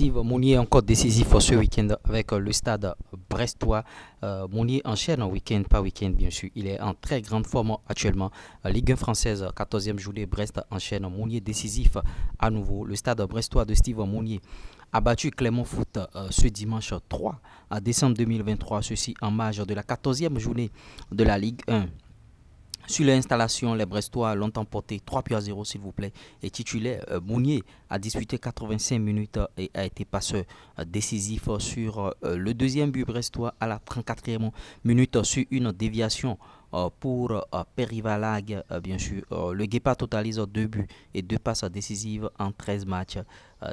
Steve Mounier encore décisif ce week-end avec le stade brestois. Mounier enchaîne week-end par week-end, bien sûr. Il est en très grande forme actuellement. Ligue 1 française, 14e journée, Brest enchaîne. Mounier décisif à nouveau. Le stade brestois de Steve Mounier a battu Clermont Foot ce dimanche 3 décembre 2023. Ceci en marge de la 14e journée de la Ligue 1. Sur l'installation, les Brestois l'ont emporté 3-0 s'il vous plaît. Et titulaire, Mounier a disputé 85 minutes et a été passeur décisif sur le deuxième but brestois à la 34e minute sur une déviation pour Perivalag. Bien sûr, le Guépard totalise 2 buts et 2 passes décisives en 13 matchs.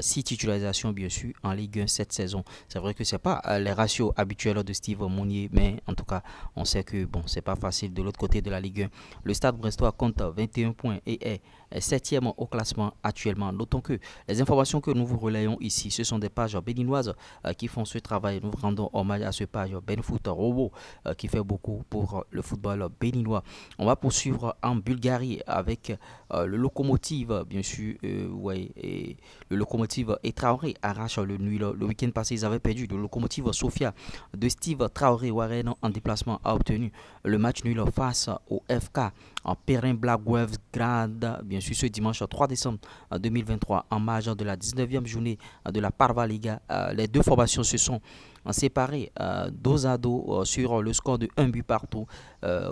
6 titularisations bien sûr en Ligue 1 cette saison. C'est vrai que c'est pas les ratios habituels de Steve Mounier, mais en tout cas on sait que bon, c'est pas facile de l'autre côté de la Ligue 1. Le Stade Brestois compte 21 points et est 7e au classement actuellement. Notons que les informations que nous vous relayons ici, ce sont des pages béninoises qui font ce travail. Nous rendons hommage à ce page Benfoot Robo qui fait beaucoup pour le football béninois. On va poursuivre en Bulgarie avec le Lokomotiv, bien sûr, ouais, et le Lokomotiv et Traoré arrache le nul. Le week-end passé, ils avaient perdu. Le Lokomotiv Sofia de Steve Traoré Warren en déplacement a obtenu le match nul face au FK en Perrin Blagoevgrad, bien sûr, ce dimanche 3 décembre 2023, en marge de la 19e journée de la Parva Liga. Les deux formations se sont séparées dos à dos sur le score de 1 but partout.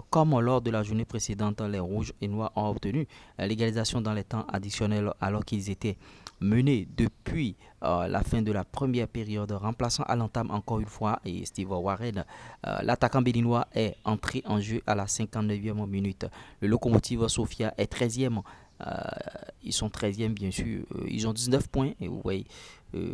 Comme lors de la journée précédente, les rouges et noirs ont obtenu l'égalisation dans les temps additionnels alors qu'ils étaient menés depuis la fin de la première période, remplaçant à l'entame encore une fois et Steve Warren. L'attaquant béninois est entré en jeu à la 59e minute. Le Lokomotiv Sofia est 13e. Ils sont 13e bien sûr. Ils ont 19 points. Et ouais,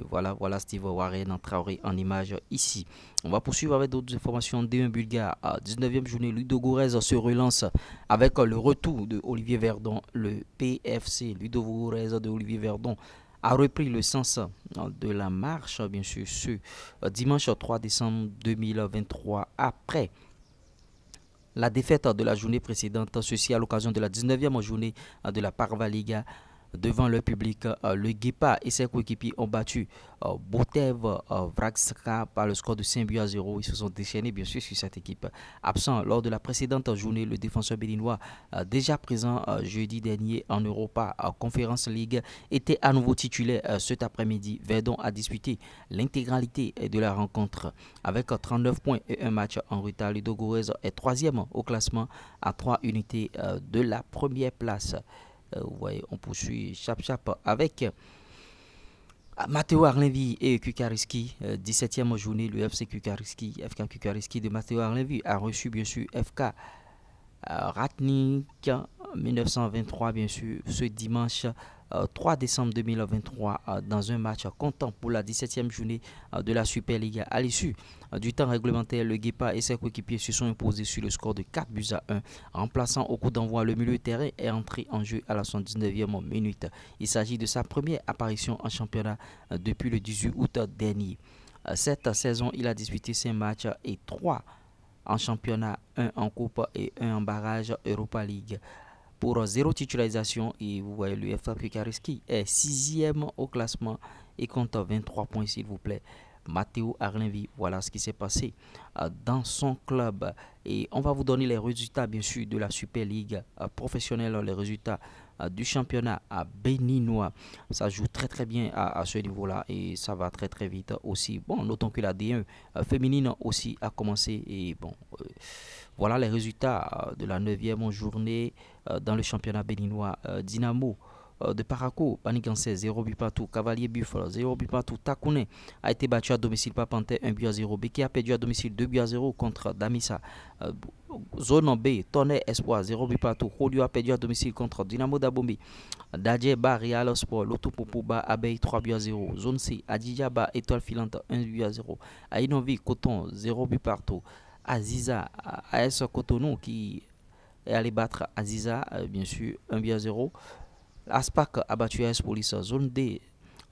voilà Steve Warren en Traoré en image ici. On va poursuivre avec d'autres informations. D1 Bulgare, 19e journée, Ludogorets se relance avec le retour de Olivier Verdon. Le PFC Ludogorets de Olivier Verdon a repris le sens de la marche, bien sûr, ce dimanche 3 décembre 2023 après la défaite de la journée précédente, ceci à l'occasion de la 19e journée de la Parva Liga. Devant le public, le Guépard et ses coéquipiers ont battu Botev Vragska par le score de 5-0. Ils se sont déchaînés bien sûr sur cette équipe. Absent lors de la précédente journée, le défenseur béninois déjà présent jeudi dernier en Europa Conference League était à nouveau titulaire cet après-midi. Verdon a disputé l'intégralité de la rencontre avec 39 points et un match en retard. Ludogorets est 3e au classement à 3 unités de la première place. Vous voyez, on poursuit chap avec Matteo Arlenvi et Kukariski, 17e journée, le FC Kukariski, FK Kukariski de Matteo Arlenvi a reçu bien sûr FK Ratnik 1923 bien sûr ce dimanche 3 décembre 2023 dans un match comptant pour la 17e journée de la Super Liga. À l'issue du temps réglementaire, le Guépard et ses coéquipiers se sont imposés sur le score de 4-1. Remplaçant au coup d'envoi, le milieu de terrain est entré en jeu à la 79e minute. Il s'agit de sa première apparition en championnat depuis le 18 août dernier. Cette saison, il a disputé 5 matchs et 3 en championnat, 1 en coupe et 1 en barrage Europa League. Pour 0 titularisation, et vous voyez le FK Kukariski est 6e au classement et compte 23 points s'il vous plaît. Matteo Arlenvi, voilà ce qui s'est passé dans son club. Et on va vous donner les résultats bien sûr de la Super League professionnelle, les résultats du championnat béninois. Ça joue très bien à ce niveau-là et ça va très vite aussi. Bon, notons que la D1 féminine aussi a commencé et bon, voilà les résultats de la 9e journée dans le championnat béninois. Dynamo de Paraco, Panicancé 0 but partout, Cavalier Buffalo 0 but partout, Takouné a été battu à domicile par Panthère 1-0, Beke a perdu à domicile 2-0 contre Damissa. Zone B, Tonnerre Espoir 0 but partout, Rodio a perdu à domicile contre Dynamo d'Abomey. Dadjeba Real Sport, Lotopopoba Abeille 3-0, Zone C, Adjidjaba Étoile Filante 1-0, Ainovi Coton 0 but partout, Aziza AS Cotonou qui est allé battre Aziza bien sûr 1-0. Aspac a battu AS Police. Zone D,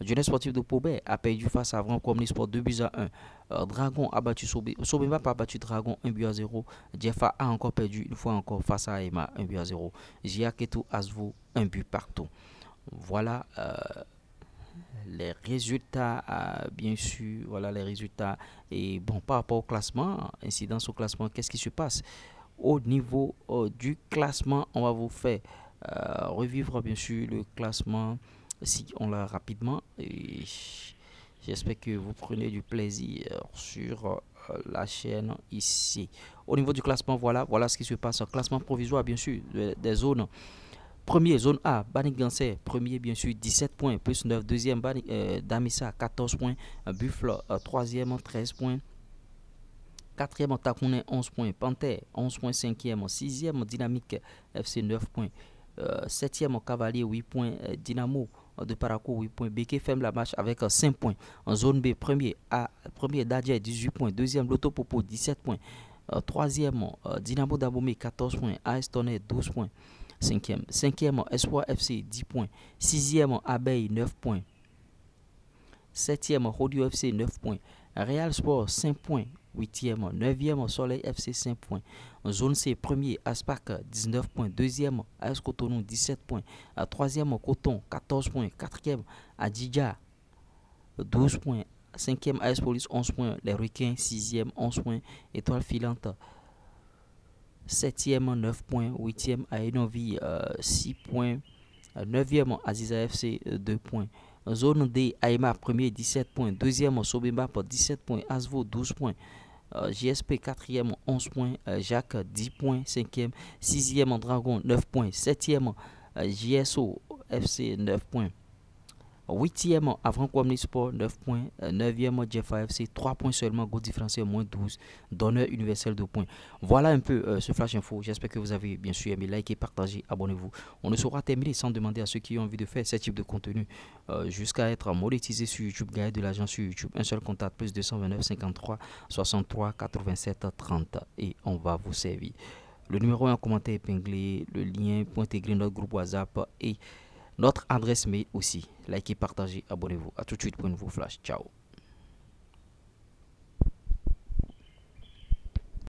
Jeunesse Sportive de Pobet a perdu face à Avran Communist Sport 2-1. Dragon a battu Sobemba a battu Dragon 1-0. Jeffa a encore perdu une fois encore face à Emma 1-0. Gia Keto Asvo 1 but partout. Voilà les résultats, bien sûr, voilà les résultats. Et bon, par rapport au classement, incidence au classement, qu'est-ce qui se passe au niveau du classement? On va vous faire revivre bien sûr le classement si on l'a rapidement. Et j'espère que vous prenez du plaisir sur la chaîne ici. Au niveau du classement, voilà ce qui se passe. Classement provisoire, bien sûr, des zones. Premier, zone A, Banik-Gansé, premier, bien sûr, 17 points, plus 9. Deuxième, Damissa, 14 points. Buffle, troisième, 13 points. Quatrième, Takounen, 11 points. Panthère, 11 points. Cinquième, sixième, Dynamique FC, 9 points. Septième, Cavalier, 8 points. Dynamo de Parakou, 8 points. Beke ferme la marche avec 5 points. En zone B, premier, Dadje, 18 points. Deuxième, Loto Popo, 17 points. Troisième, Dynamo d'Abomey, 14 points. AS Tonnerre, 12 points. Cinquième, Espoir FC, 10 points. Sixième, Abeille, 9 points. Septième, Rodio FC, 9 points. Real Sport, 5 points. Huitième, neuvième, Soleil FC, 5 points. Zone C, premier, Aspac, 19 points. Deuxième, AS Cotonou, 17 points. Troisième, Coton, 14 points. Quatrième, Adidja, 12 points. Cinquième, AS Police, 11 points. Les Requins, sixième, 11 points. Étoile filante, septième, 9 points. Huitième, Aenovi, 6 points. Neuvième, Aziza FC, 2 points. Zone D, Aïma, premier, 17 points. Deuxième, Sobemba, 17 points. Asvo, 12 points. JSP, quatrième, 11 points. Jacques, 10 points. Cinquième, sixième, Dragon, 9 points. Septième, JSO FC, 9 points. Huitième, Avranco Omnisport, 9 points. Neuvième, Jeffa FC, 3 points seulement. Goal différentiel, moins 12. Donneur universel, 2 points. Voilà un peu ce flash info. J'espère que vous avez bien sûr aimé. Likez, partagez, abonnez-vous. On ne saura terminer sans demander à ceux qui ont envie de faire ce type de contenu jusqu'à être monétisé sur YouTube, gagner de l'argent sur YouTube. Un seul contact, plus 229 53 63 87 30. Et on va vous servir. Le numéro est en commentaire épinglé. Le lien pour intégrer notre groupe WhatsApp et notre adresse mail aussi. Likez, partagez, abonnez-vous. A tout de suite pour un nouveau flash. Ciao.